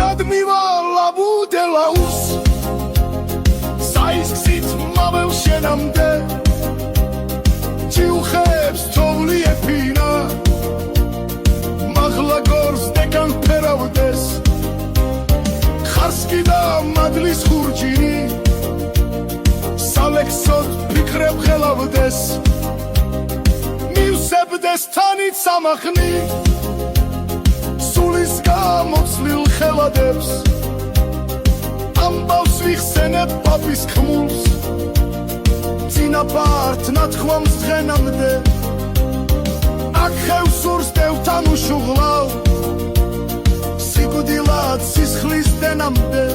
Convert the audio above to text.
სადმივალა ბუდელაუს საისხით მაվել შენამდე ჭიუხებს თოვლი ეფინა მაღლა გორს დეგან ფერავდეს ხარსკი და მადლის ხურჯინი სალექსოდ ფიქრებ ხელავდეს მივსებდეს თანით სამახნი სულის გამოცლილ ხელადებს ამბავს ვიხსენებ პაპის ხმულს წინაპართ ნათქვამს დღენამდე აქ ხევსურს დევთან უშუღლავ სიკვდილად სისხლის დენამდე